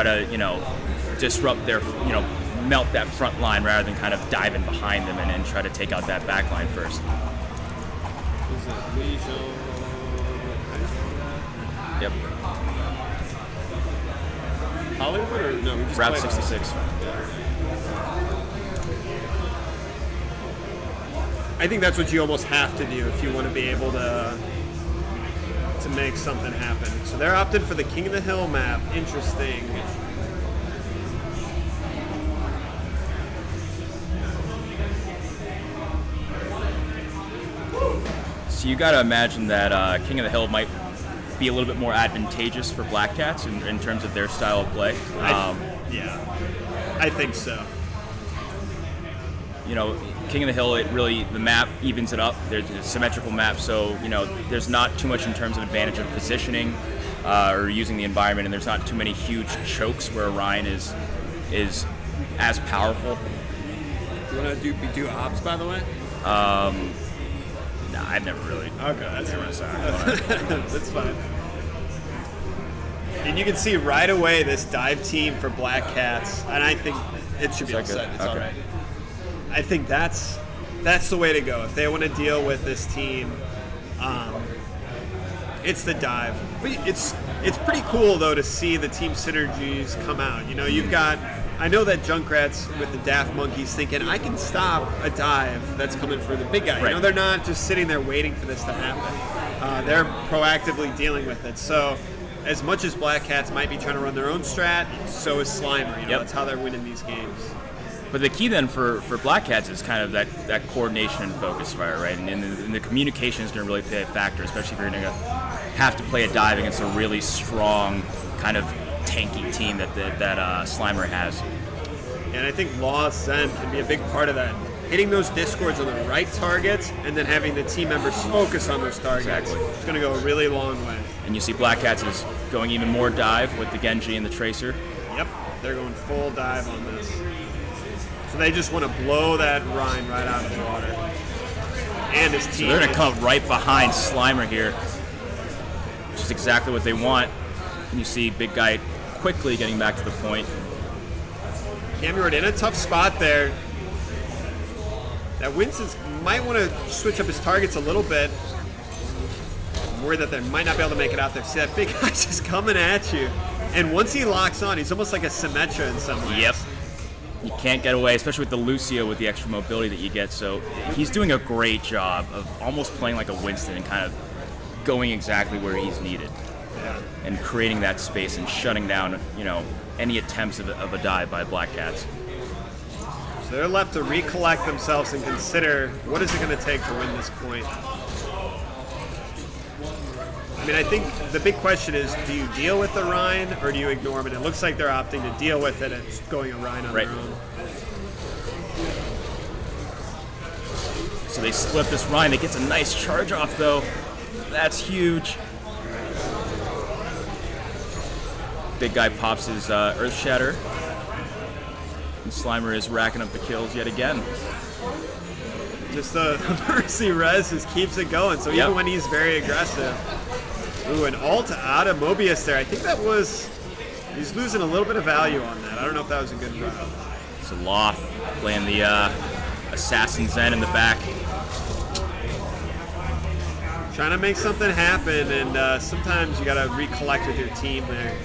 try to, disrupt their, melt that front line rather than kind of dive in behind them and try to take out that back line first. Yep. Hollywood or no? We just Route 66. I think that's what you almost have to do if you want to be able to make something happen. So they're opting for the King of the Hill map. Interesting. So you got to imagine that King of the Hill might be a little bit more advantageous for Black Cats in terms of their style of play. Yeah, I think so. King of the Hill, the map evens it up. There's a symmetrical map, so there's not too much in terms of advantage of positioning or using the environment, and there's not too many huge chokes where Orion is as powerful. Do you want to do ops, by the way? Nah, I've never really. Okay, that's fine. That's fine. And you can see right away this dive team for Black Cats, and I think it should be offside. It's all right. I think that's the way to go if they want to deal with this team. It's the dive, but it's pretty cool though to see the team synergies come out. You've got. I know that Junkrat's with the Daft Monkeys thinking, I can stop a dive that's coming for the big guy. Right. They're not just sitting there waiting for this to happen. They're proactively dealing with it. So as much as Black Cats might be trying to run their own strat, so is Slimer. That's how they're winning these games. But the key then for Black Cats is kind of that coordination and focus fire, right? And the communication is going to really play a factor, especially if you're going to have to play a dive against a really strong kind of tanky team that Slimer has. And I think Lost Zen can be a big part of that. Hitting those discords on the right targets and then having the team members focus on those targets. Exactly. It's going to go a really long way. And you see Black Cats is going even more dive with the Genji and the Tracer. Yep, they're going full dive on this. So they just want to blow that Rhine right out of the water. And his team. So they're going to come right behind Slimer here, which is exactly what they want. And you see Big Guy quickly getting back to the point. Camurod in a tough spot there. That Winston might want to switch up his targets a little bit. I'm worried that they might not be able to make it out there. See, that Big Guy's just coming at you. And once he locks on, he's almost like a Symmetra in some ways. Yep. You can't get away, especially with the Lucio with the extra mobility that you get. So he's doing a great job of almost playing like a Winston and kind of going exactly where he's needed. Yeah. And creating that space and shutting down, any attempts of a dive by Black Cats. So they're left to recollect themselves and consider what is it going to take to win this point. I mean, I think the big question is, do you deal with the Rhine or do you ignore them? And it looks like they're opting to deal with it and going a Rhine on their own. So they split this Rhine. It gets a nice charge off, though. That's huge. Big Guy pops his Earth Shatter. And Slimer is racking up the kills yet again. Just the Mercy Res just keeps it going. So even when he's very aggressive. Ooh, an ult out of Mobius there. I think that was... He's losing a little bit of value on that. I don't know if that was a good route. So Loth playing the Assassin Zen in the back. Trying to make something happen, and sometimes you got to recollect with your team there.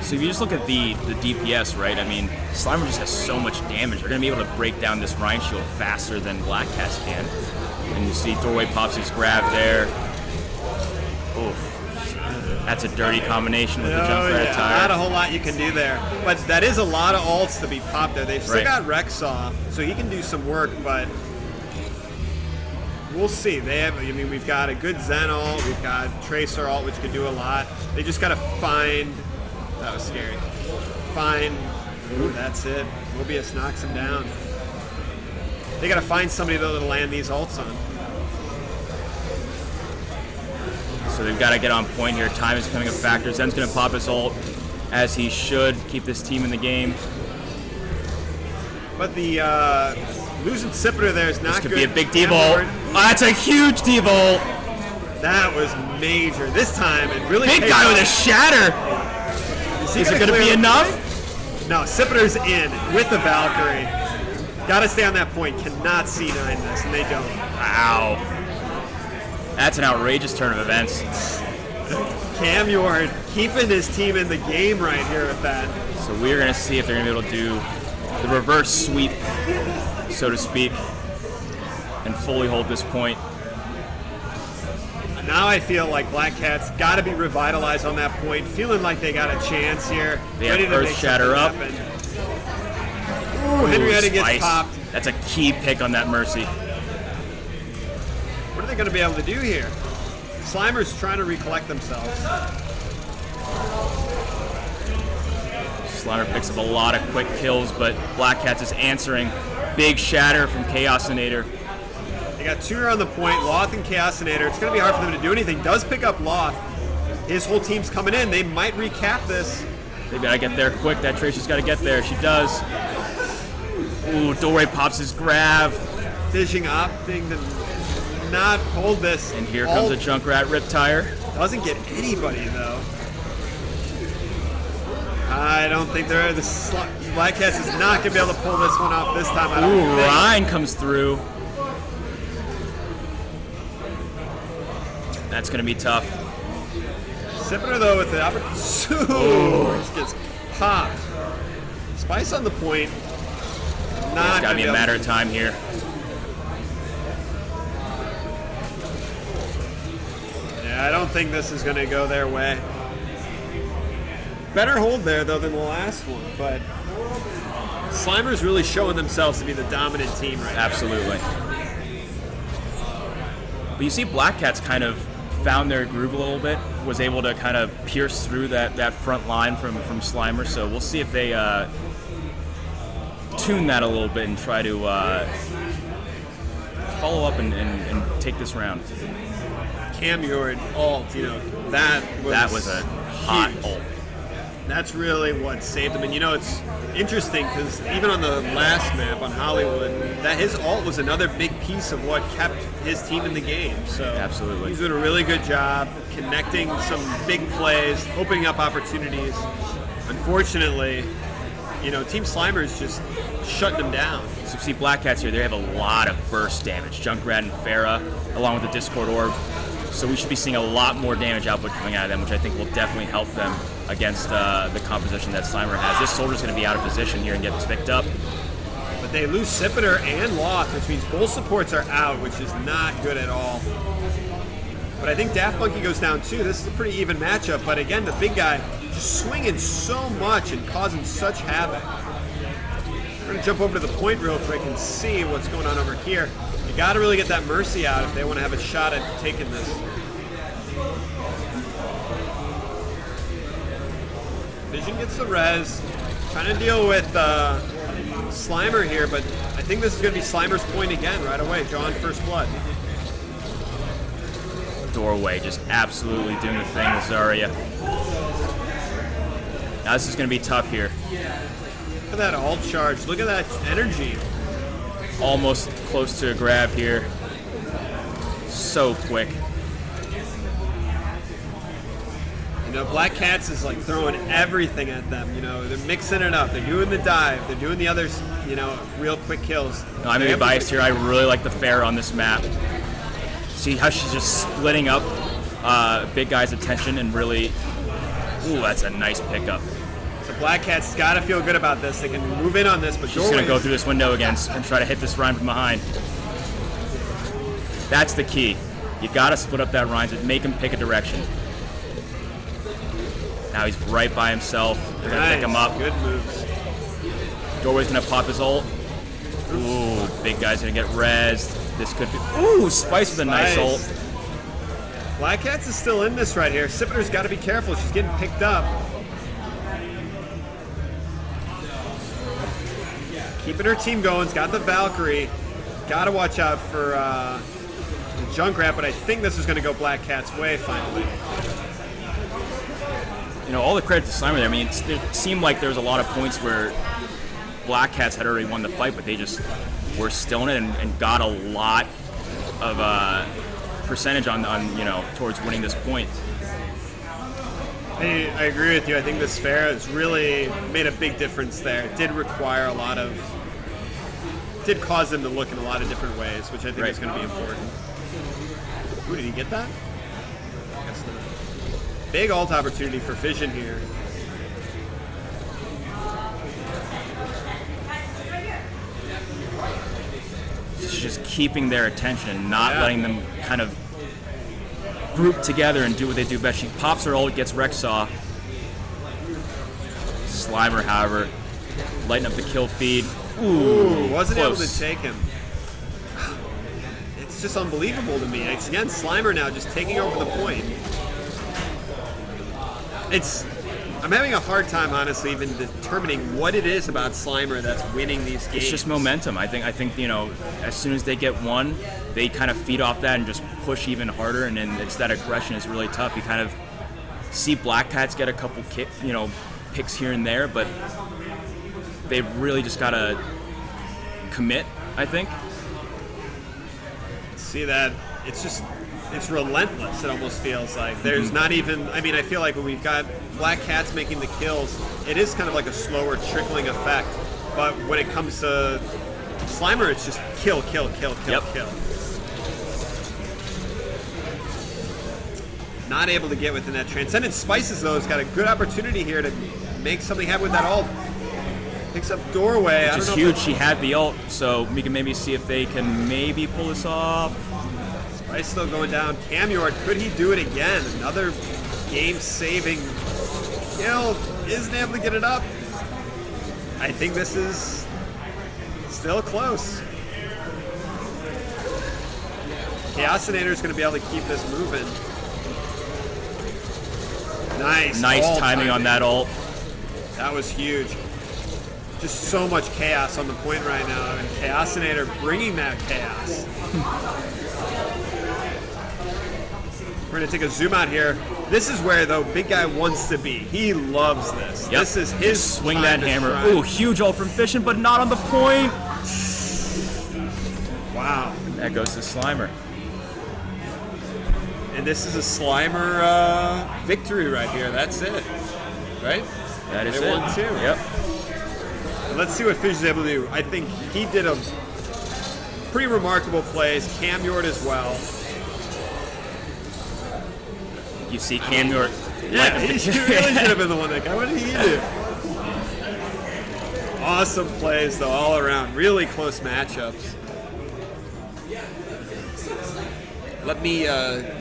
So if you just look at the DPS, right? I mean, Slimer just has so much damage. They're going to be able to break down this Rhine shield faster than Black Cats can. And you see Doorway pops his grab there. Oof. That's a dirty combination with the Junkrat tire. Not a whole lot you can do there. But that is a lot of ults to be popped there. They've still got Rexaw, so he can do some work, but we'll see. We've got a good Zen ult, we've got Tracer ult, which can do a lot. They just got to find... That was scary. Ooh, that's it. Mobius knocks him down. They got to find somebody though to land these ults on. So they've got to get on point here. Time is becoming a factor. Zen's going to pop his ult as he should. Keep this team in the game. But the losing Sipiter there is not good. This could be a big D-Volt. Oh, that's a huge D-Volt. That was major. This time it really Big Guy with a shatter. You Is it going to be enough? No, Sipiter's in with the Valkyrie. Got to stay on that point. Cannot C9 this, and they don't. Wow. That's an outrageous turn of events. Cam Yorn keeping his team in the game right here with that. So we're going to see if they're going to be able to do the reverse sweep, so to speak, and fully hold this point. Now I feel like Black Cats got to be revitalized on that point, feeling like they got a chance here. They have Earth Shatter up. Ooh, Henrietta gets popped. That's a key pick on that Mercy. What are they going to be able to do here? Slimer's trying to recollect themselves. Slimer picks up a lot of quick kills, but Black Cats is answering. Big shatter from Chaosinator. They got two on the point, Loth and Chaosinator. It's going to be hard for them to do anything. Does pick up Loth. His whole team's coming in. They might recap this. They gotta get there quick. That Tracer's gotta get there. She does. Ooh, Dore pops his grab. Fishing opting to not hold this. And here comes a Junkrat Riptire. Doesn't get anybody though. I don't think they're the Black Cats is not gonna be able to pull this one off this time. I don't Ooh, think. Rhine comes through. That's gonna be tough. Sipiter though with the opportunity. Just gets popped. Spice on the point. Not It's gotta be a matter of time here. Yeah, I don't think this is gonna go their way. Better hold there though than the last one, but Slimer's really showing themselves to be the dominant team right Absolutely. But you see Black Cats kind of found their groove a little bit, was able to kind of pierce through that front line from Slimer, so we'll see if they tune that a little bit and try to follow up and take this round. now. Cam Yorn ult, that was a hot huge. ult. That's really what saved him. And it's interesting because even on the last map on Hollywood, that his ult was another big piece of what kept his team in the game. So Absolutely. he's doing a really good job connecting some big plays, opening up opportunities. Unfortunately, Team Slimer is just shutting them down. So you see Black Cats here, they have a lot of burst damage. Junkrat and Pharah, along with the Discord Orb. So we should be seeing a lot more damage output coming out of them, which I think will definitely help them against the composition that Slimer has. This soldier's going to be out of position here and get picked up. But they lose Sipiter and Loth, which means both supports are out, which is not good at all. But I think Daft Monkey goes down too. This is a pretty even matchup, but again, the big guy just swinging so much and causing such havoc. We're going to jump over to the point real quick and see what's going on over here. You got to really get that Mercy out if they want to have a shot at taking this. Vision gets the res. Trying to deal with Slimer here, but I think this is going to be Slimer's point again right away, drawing first blood. Doorway just absolutely doing the thing with Zarya. Now this is going to be tough here. Look at that ult charge. Look at that energy. Almost close to a grab here. So quick. Black Cats is like throwing everything at them. They're mixing it up. They're doing the dive. They're doing the others, real quick kills. No, I'm going to be biased here. I really like the Pharah on this map. See how she's just splitting up big guy's attention and really... Ooh, that's a nice pickup. So Black Cats got to feel good about this. They can move in on this, but She's going to go through this window again and try to hit this Rhine from behind. That's the key. You got to split up that Rhine and make him pick a direction. Now he's right by himself. They're going to pick him up. Good moves. Doorway's going to pop his ult. Ooh, big guy's going to get rezzed. This could be... Ooh, Spice with a nice ult. Black Cats is still in this right here. Sipiter's got to be careful. She's getting picked up. Keeping her team going. She's got the Valkyrie. Got to watch out for the Junkrat, but I think this is going to go Black Cat's way finally. All the credit to Slimer there. I mean, it seemed like there was a lot of points where Black Cats had already won the fight, but they just were still in it and got a lot of percentage on towards winning this point. I agree with you. I think the Sphera has really made a big difference there. It did require did cause them to look in a lot of different ways, which I think is going to be important. Ooh, did he get that? Guess not. Big ult opportunity for Fission here. It's just keeping their attention and not letting them kind of group together and do what they do best. She pops her ult, gets Rexaw. Slimer, however, lighting up the kill feed. Ooh, wasn't close. able to take him. It's just unbelievable to me. It's, again, Slimer now just taking over the point. I'm having a hard time, honestly, even determining what it is about Slimer that's winning these games. It's just momentum. I think as soon as they get one, they kind of feed off that and just push even harder, and then it's that aggression is really tough. You kind of see Black Cats get a couple picks here and there, but they've really just got to commit, I think. See that? It's relentless, it almost feels like. There's not even, I feel like when we've got Black Cats making the kills, it is kind of like a slower trickling effect. But when it comes to Slimer, it's just kill, kill, kill, kill, kill. Not able to get within that. Transcendent Spices, though, has got a good opportunity here to make something happen with that ult. Picks up Doorway. Which is huge. She had the ult, so we can maybe see if they can maybe pull this off. Spice still going down. Camyord, could he do it again? Another game-saving kill. Isn't able to get it up. I think this is still close. Chaosinator is going to be able to keep this moving. Nice timing on that ult. That was huge. Just so much chaos on the point right now, and Chaosinator bringing that chaos. We're going to take a zoom out here. This is where, though, Big Guy wants to be. He loves this. Yep. This is his swing time that to hammer. shine. Ooh, huge ult from Fission, but not on the point. Wow. That goes to Slimer. And this is a Slimer victory right here. That's it. Right? That is they it. won too. Yep. Let's see what Fish is able to do. I think he did a pretty remarkable plays. Camyord as well. You see Camyord. Yeah, he really should have been the one that guy. What did he do? Awesome plays, though, all around. Really close matchups. Let me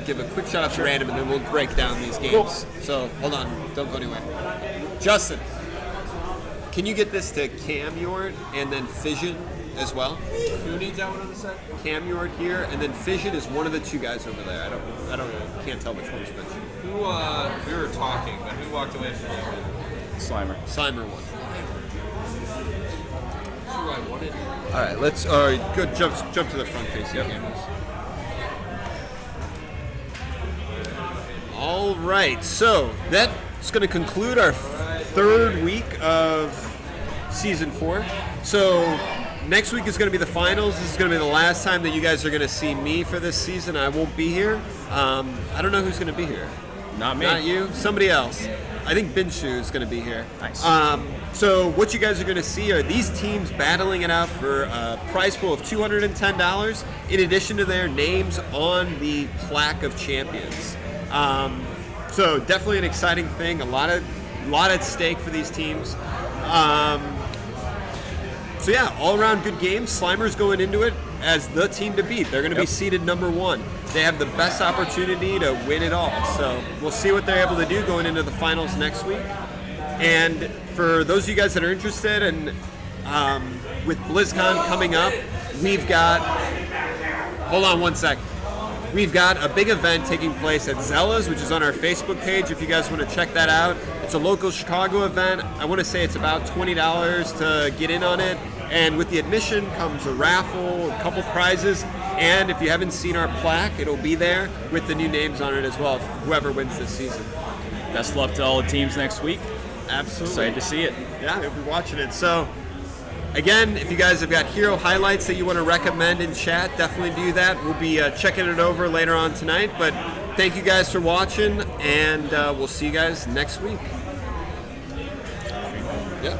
give a quick shout out to Random, and then we'll break down these games. Cool. So, hold on. Don't go anywhere. Justin, can you get this to Camyord and then Fission as well? Who needs that one on the set? Camyord here, and then Fission is one of the two guys over there. I don't know. Can't tell which one's which. Who, we were talking, but who walked away from that one? Slimer. Slimer won. That's who I wanted. All right, let's good jump to the front facing cameras. All right, so that's going to conclude our third week of season 4. So next week is going to be the finals. This is going to be the last time that you guys are going to see me for this season. I won't be here. I don't know who's going to be here. Not me. Not you. Somebody else. I think Binshu is going to be here. Nice. So what you guys are going to see are these teams battling it out for a prize pool of $210 in addition to their names on the plaque of champions. So definitely an exciting thing. A lot at stake for these teams. So yeah, all around good games. Slimer's going into it as the team to beat. They're going to be seeded number 1. They have the best opportunity to win it all. So we'll see what they're able to do going into the finals next week. And for those of you guys that are interested, and with BlizzCon coming up, we've got. Hold on one sec. We've got a big event taking place at Zella's, which is on our Facebook page if you guys want to check that out. It's a local Chicago event. I want to say it's about $20 to get in on it. And with the admission comes a raffle, a couple prizes, and if you haven't seen our plaque, it'll be there with the new names on it as well, whoever wins this season. Best of luck to all the teams next week. Absolutely. Excited to see it. Yeah, we'll be watching it. So, again, if you guys have got hero highlights that you want to recommend in chat, definitely do that. We'll be checking it over later on tonight. But thank you guys for watching, and we'll see you guys next week. Yeah.